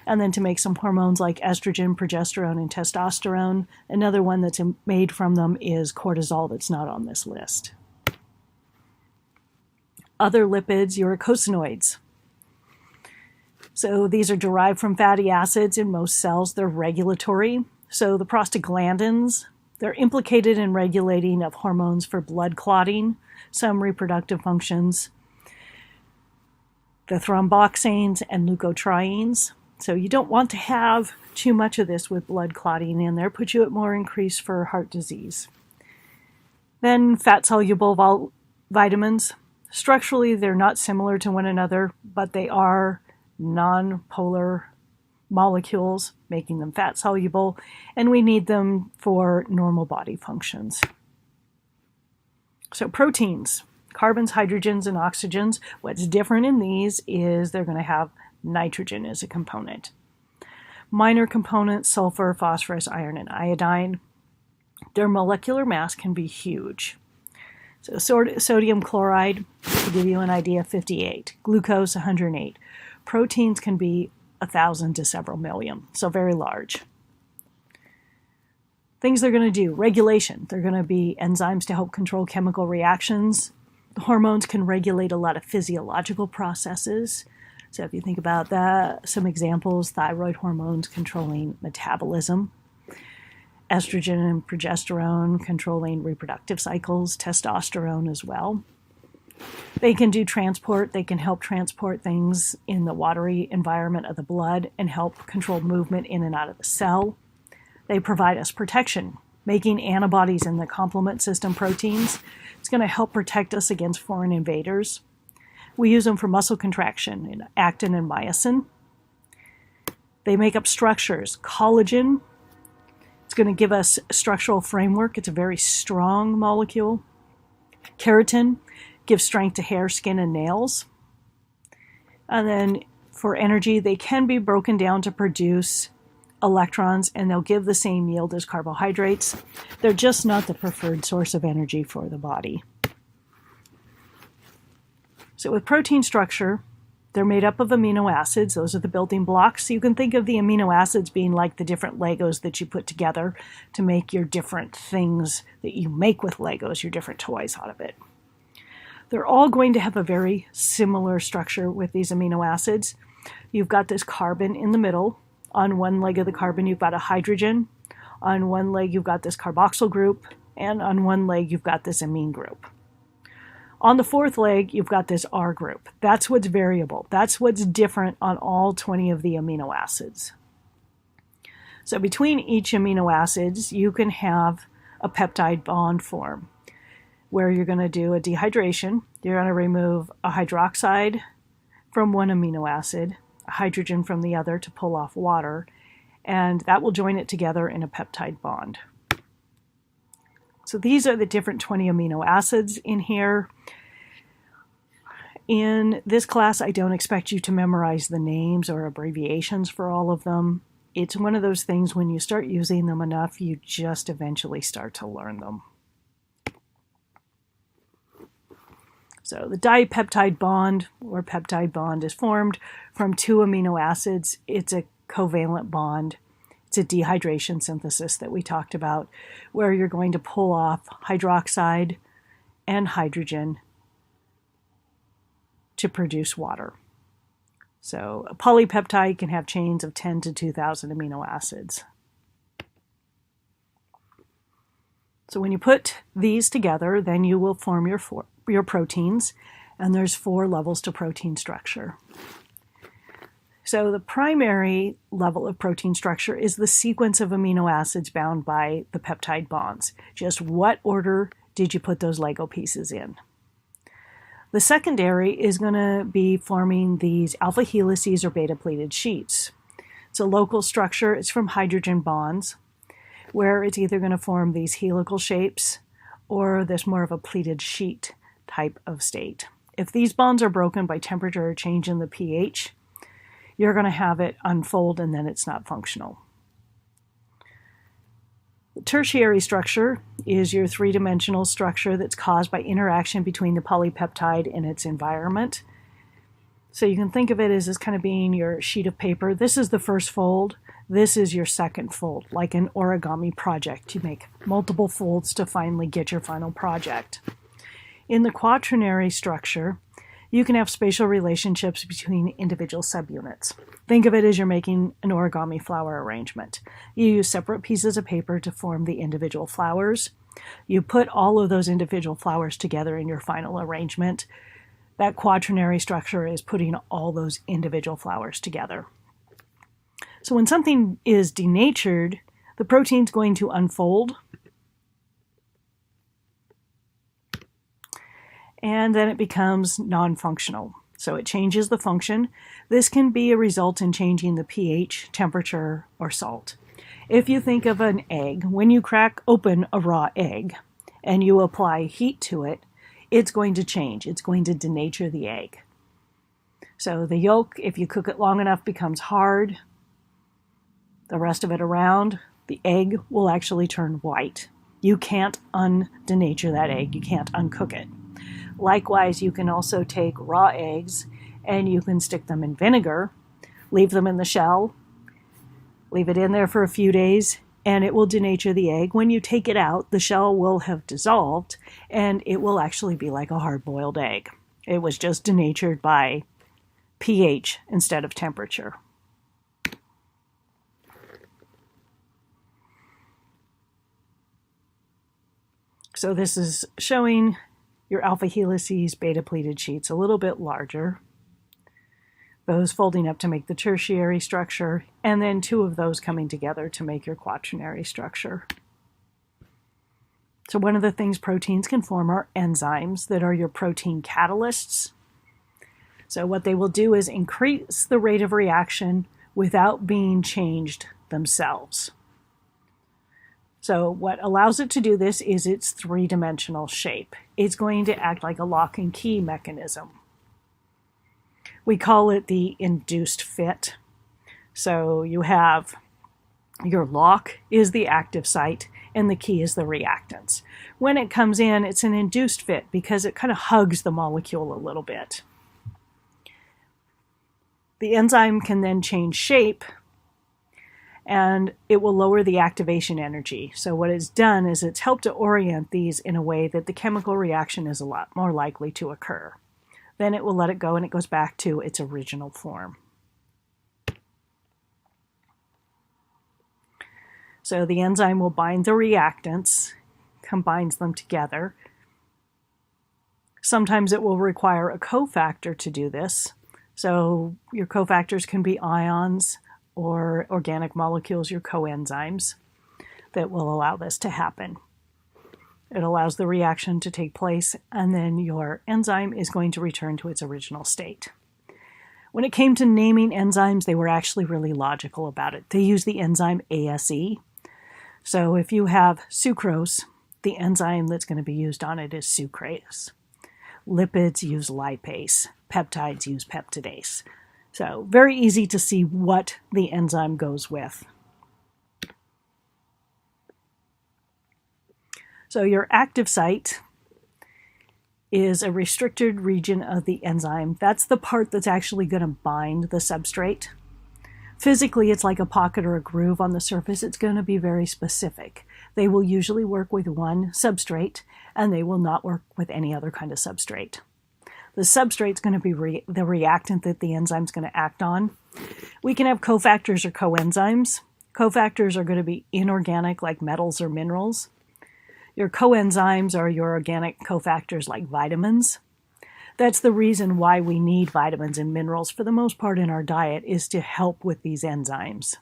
and then to make some hormones like estrogen, progesterone, and testosterone. Another one that's made from them is cortisol that's not on this list. Other lipids, uricosanoids. So these are derived from fatty acids in most cells. They're regulatory. So the prostaglandins, they're implicated in regulating of hormones for blood clotting, some reproductive functions. The thromboxanes and leukotrienes. So you don't want to have too much of this with blood clotting in there, put you at more increase for heart disease. Then fat-soluble vitamins. Structurally, they're not similar to one another, but they are non-polar molecules, making them fat-soluble, and we need them for normal body functions. So proteins, carbons, hydrogens, and oxygens. What's different in these is they're going to have nitrogen as a component. Minor components, sulfur, phosphorus, iron, and iodine. Their molecular mass can be huge. So sodium chloride, to give you an idea, 58. Glucose, 108. Proteins can be 1,000 to several million, so very large. Things they're going to do, regulation. They're going to be enzymes to help control chemical reactions. Hormones can regulate a lot of physiological processes. So if you think about that, some examples, thyroid hormones controlling metabolism, estrogen and progesterone controlling reproductive cycles, testosterone as well. They can do transport. They can help transport things in the watery environment of the blood and help control movement in and out of the cell. They provide us protection, making antibodies in the complement system proteins. It's going to help protect us against foreign invaders. We use them for muscle contraction in actin and myosin. They make up structures. Collagen, it's going to give us a structural framework. It's a very strong molecule. Keratin gives strength to hair, skin, and nails. And then for energy, they can be broken down to produce electrons, and they'll give the same yield as carbohydrates. They're just not the preferred source of energy for the body. So with protein structure, they're made up of amino acids. Those are the building blocks. So you can think of the amino acids being like the different Legos that you put together to make your different things that you make with Legos, your different toys out of it. They're all going to have a very similar structure with these amino acids. You've got this carbon in the middle. On one leg of the carbon, you've got a hydrogen. On one leg, you've got this carboxyl group. And on one leg, you've got this amine group. On the fourth leg, you've got this R group. That's what's variable. That's what's different on all 20 of the amino acids. So between each amino acids, you can have a peptide bond form where you're going to do a dehydration. You're going to remove a hydroxide from one amino acid, a hydrogen from the other to pull off water, and that will join it together in a peptide bond. So these are the different 20 amino acids in here. In this class, I don't expect you to memorize the names or abbreviations for all of them. it's one of those things when you start using them enough, you just eventually start to learn them. So the dipeptide bond or peptide bond is formed from 2 amino acids. It's a covalent bond. It's a dehydration synthesis that we talked about, where you're going to pull off hydroxide and hydrogen to produce water. So a polypeptide can have chains of 10 to 2,000 amino acids. So when you put these together, then you will form your proteins, and there's 4 levels to protein structure. So the primary level of protein structure is the sequence of amino acids bound by the peptide bonds. Just what order did you put those Lego pieces in? The secondary is going to be forming these alpha helices or beta-pleated sheets. It's a local structure. It's from hydrogen bonds, where it's either going to form these helical shapes or this more of a pleated sheet type of state. If these bonds are broken by temperature or change in the pH, you're going to have it unfold and then it's not functional. The tertiary structure is your 3-dimensional structure that's caused by interaction between the polypeptide and its environment. So you can think of it as this kind of being your sheet of paper. This is the first fold. This is your second fold, like an origami project. You make multiple folds to finally get your final project. In the quaternary structure, you can have spatial relationships between individual subunits. Think of it as you're making an origami flower arrangement. You use separate pieces of paper to form the individual flowers. You put all of those individual flowers together in your final arrangement. That quaternary structure is putting all those individual flowers together. So when something is denatured, the protein's going to unfold, and then it becomes non-functional. So it changes the function. This can be a result in changing the pH, temperature, or salt. If you think of an egg, when you crack open a raw egg and you apply heat to it, it's going to change. It's going to denature the egg. So the yolk, if you cook it long enough, becomes hard. The rest of it around, the egg will actually turn white. You can't undenature that egg. You can't uncook it. Likewise, you can also take raw eggs and you can stick them in vinegar, leave them in the shell, leave it in there for a few days, and it will denature the egg. When you take it out, the shell will have dissolved and it will actually be like a hard-boiled egg. It was just denatured by pH instead of temperature. So this is showing your alpha helices, beta-pleated sheets a little bit larger. Those folding up to make the tertiary structure, and then 2 of those coming together to make your quaternary structure. So one of the things proteins can form are enzymes that are your protein catalysts. So what they will do is increase the rate of reaction without being changed themselves. So what allows it to do this is its 3-dimensional shape. It's going to act like a lock and key mechanism. We call it the induced fit. So you have your lock is the active site and the key is the reactants. When it comes in, it's an induced fit because it kind of hugs the molecule a little bit. The enzyme can then change shape and it will lower the activation energy. So what it's done is it's helped to orient these in a way that the chemical reaction is a lot more likely to occur. Then it will let it go and it goes back to its original form. So the enzyme will bind the reactants, combines them together. Sometimes it will require a cofactor to do this. So your cofactors can be ions or organic molecules, your coenzymes, that will allow this to happen. It allows the reaction to take place, and then your enzyme is going to return to its original state. When it came to naming enzymes, they were actually really logical about it. They used the enzyme ASE. So if you have sucrose, the enzyme that's going to be used on it is sucrase. Lipids use lipase. Peptides use peptidase. So very easy to see what the enzyme goes with. So your active site is a restricted region of the enzyme. That's the part that's actually going to bind the substrate. Physically, it's like a pocket or a groove on the surface. It's going to be very specific. They will usually work with one substrate, and they will not work with any other kind of substrate. The substrate is going to be the reactant that the enzyme is going to act on. We can have cofactors or coenzymes. Cofactors are going to be inorganic, like metals or minerals. Your coenzymes are your organic cofactors, like vitamins. That's the reason why we need vitamins and minerals for the most part in our diet, is to help with these enzymes.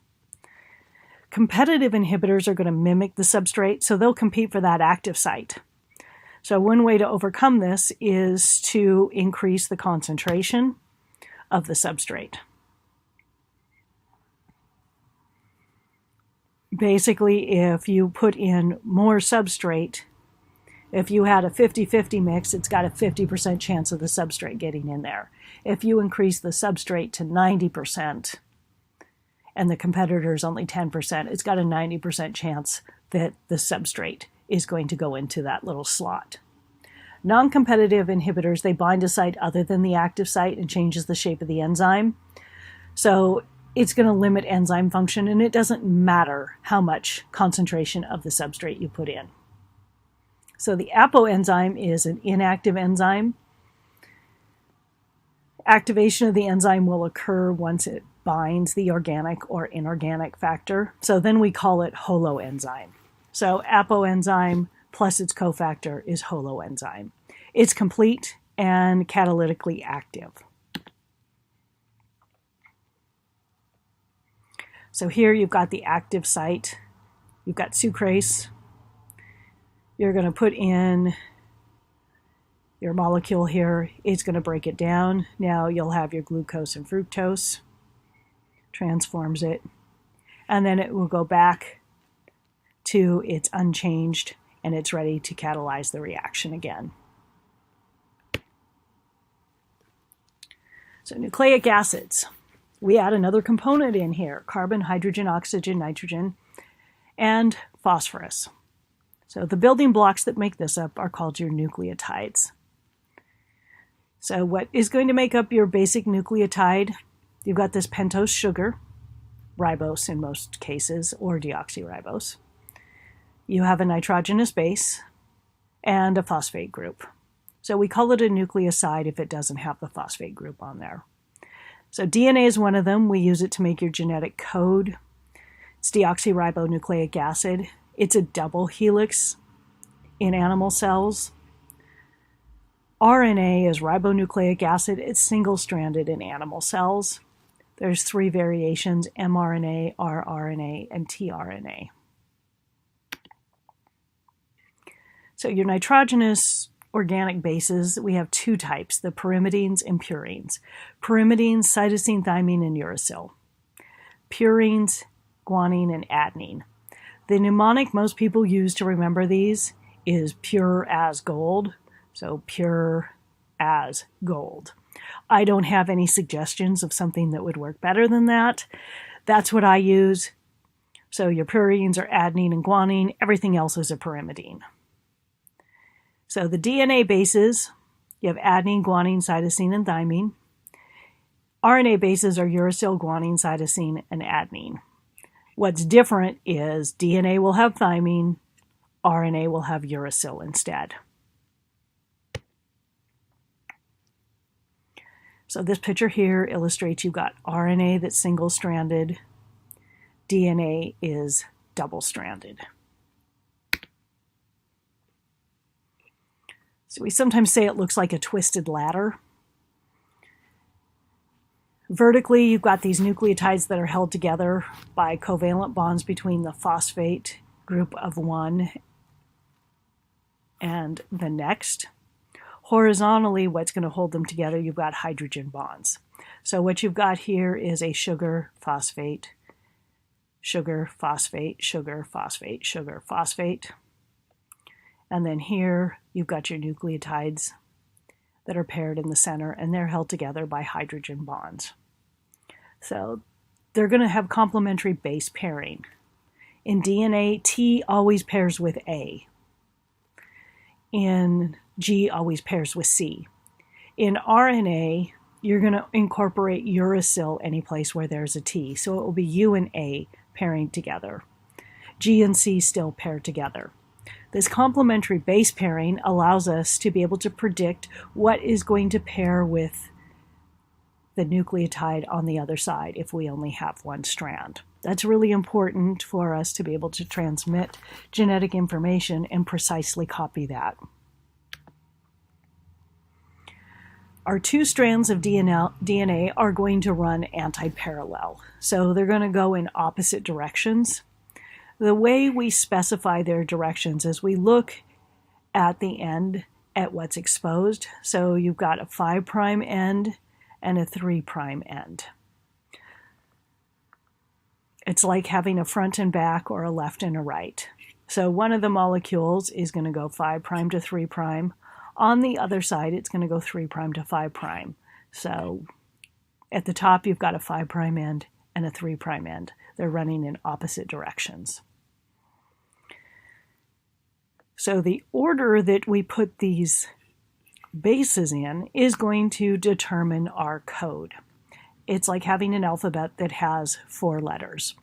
Competitive inhibitors are going to mimic the substrate, so they'll compete for that active site. So one way to overcome this is to increase the concentration of the substrate. Basically, if you put in more substrate, if you had a 50-50 mix, it's got a 50% chance of the substrate getting in there. If you increase the substrate to 90% and the competitor is only 10%, it's got a 90% chance that the substrate is going to go into that little slot. Non-competitive inhibitors, they bind a site other than the active site and changes the shape of the enzyme. So it's going to limit enzyme function, and it doesn't matter how much concentration of the substrate you put in. So the apoenzyme is an inactive enzyme. Activation of the enzyme will occur once it binds the organic or inorganic factor. So then we call it holoenzyme. So apoenzyme plus its cofactor is holoenzyme. It's complete and catalytically active. So here you've got the active site. You've got sucrase. You're going to put in your molecule here. It's going to break it down. Now you'll have your glucose and fructose. Transforms it. And then it will go back to its unchanged, and it's ready to catalyze the reaction again. So nucleic acids. We add another component in here: carbon, hydrogen, oxygen, nitrogen, and phosphorus. So the building blocks that make this up are called your nucleotides. So what is going to make up your basic nucleotide? You've got this pentose sugar, ribose in most cases, or deoxyribose. You have a nitrogenous base and a phosphate group. So we call it a nucleoside if it doesn't have the phosphate group on there. So DNA is one of them. We use it to make your genetic code. It's deoxyribonucleic acid. It's a double helix in animal cells. RNA is ribonucleic acid. It's single-stranded in animal cells. There's 3 variations: mRNA, rRNA, and tRNA. So your nitrogenous organic bases, we have 2 types: the pyrimidines and purines. Pyrimidines, cytosine, thymine, and uracil. Purines, guanine, and adenine. The mnemonic most people use to remember these is pure as gold. So pure as gold. I don't have any suggestions of something that would work better than that. That's what I use. So your purines are adenine and guanine. Everything else is a pyrimidine. So the DNA bases, you have adenine, guanine, cytosine, and thymine. RNA bases are uracil, guanine, cytosine, and adenine. What's different is DNA will have thymine, RNA will have uracil instead. So this picture here illustrates you've got RNA that's single-stranded, DNA is double-stranded. So we sometimes say it looks like a twisted ladder. Vertically, you've got these nucleotides that are held together by covalent bonds between the phosphate group of 1 and the next. Horizontally, what's going to hold them together, you've got hydrogen bonds. So what you've got here is a sugar, phosphate, sugar, phosphate, sugar, phosphate, sugar, phosphate. And then here, you've got your nucleotides that are paired in the center, and they're held together by hydrogen bonds. So they're going to have complementary base pairing. In DNA, T always pairs with A. In G always pairs with C. In RNA, you're going to incorporate uracil any place where there's a T. So it will be U and A pairing together. G and C still pair together. This complementary base pairing allows us to be able to predict what is going to pair with the nucleotide on the other side if we only have one strand. That's really important for us to be able to transmit genetic information and precisely copy that. Our two strands of DNA are going to run anti-parallel, so they're going to go in opposite directions. The way we specify their directions is we look at the end at what's exposed. So you've got a 5' end and a 3' end. It's like having a front and back or a left and a right. So one of the molecules is going to go 5' to 3'. On the other side, it's going to go 3' to 5'. So at the top, you've got a 5' end and a 3' end. They're running in opposite directions. So the order that we put these bases in is going to determine our code. It's like having an alphabet that has 4 letters.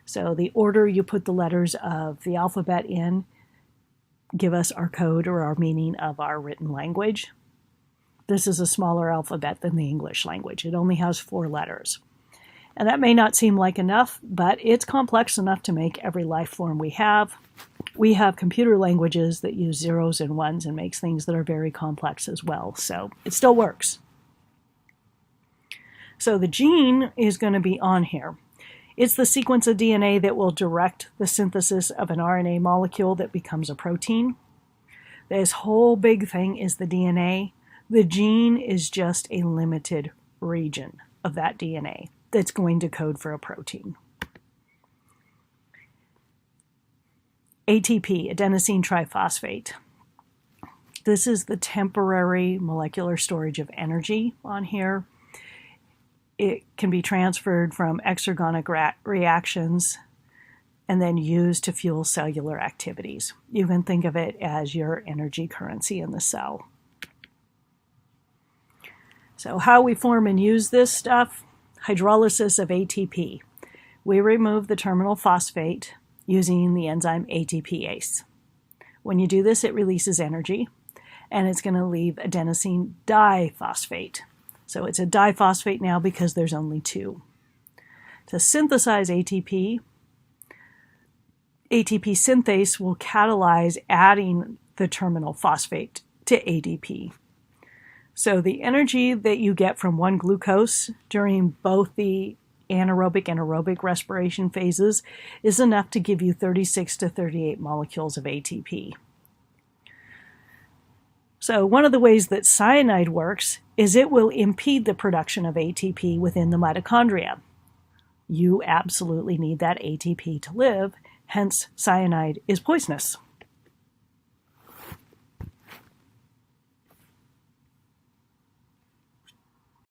So the order you put the letters of the alphabet in give us our code or our meaning of our written language. This is a smaller alphabet than the English language. It only has 4 letters. And that may not seem like enough, but it's complex enough to make every life form we have. We have computer languages that use zeros and ones and makes things that are very complex as well. So it still works. So the gene is going to be on here. It's the sequence of DNA that will direct the synthesis of an RNA molecule that becomes a protein. This whole big thing is the DNA. The gene is just a limited region of that DNA that's going to code for a protein. ATP, adenosine triphosphate. This is the temporary molecular storage of energy on here. It can be transferred from exergonic reactions and then used to fuel cellular activities. You can think of it as your energy currency in the cell. So how we form and use this stuff? Hydrolysis of ATP. We remove the terminal phosphate using the enzyme ATPase. When you do this, it releases energy, and it's going to leave adenosine diphosphate. So it's a diphosphate now because there's only 2. To synthesize ATP, ATP synthase will catalyze adding the terminal phosphate to ADP. So the energy that you get from one glucose during both the anaerobic and aerobic respiration phases is enough to give you 36 to 38 molecules of ATP. So one of the ways that cyanide works is it will impede the production of ATP within the mitochondria. You absolutely need that ATP to live, hence cyanide is poisonous.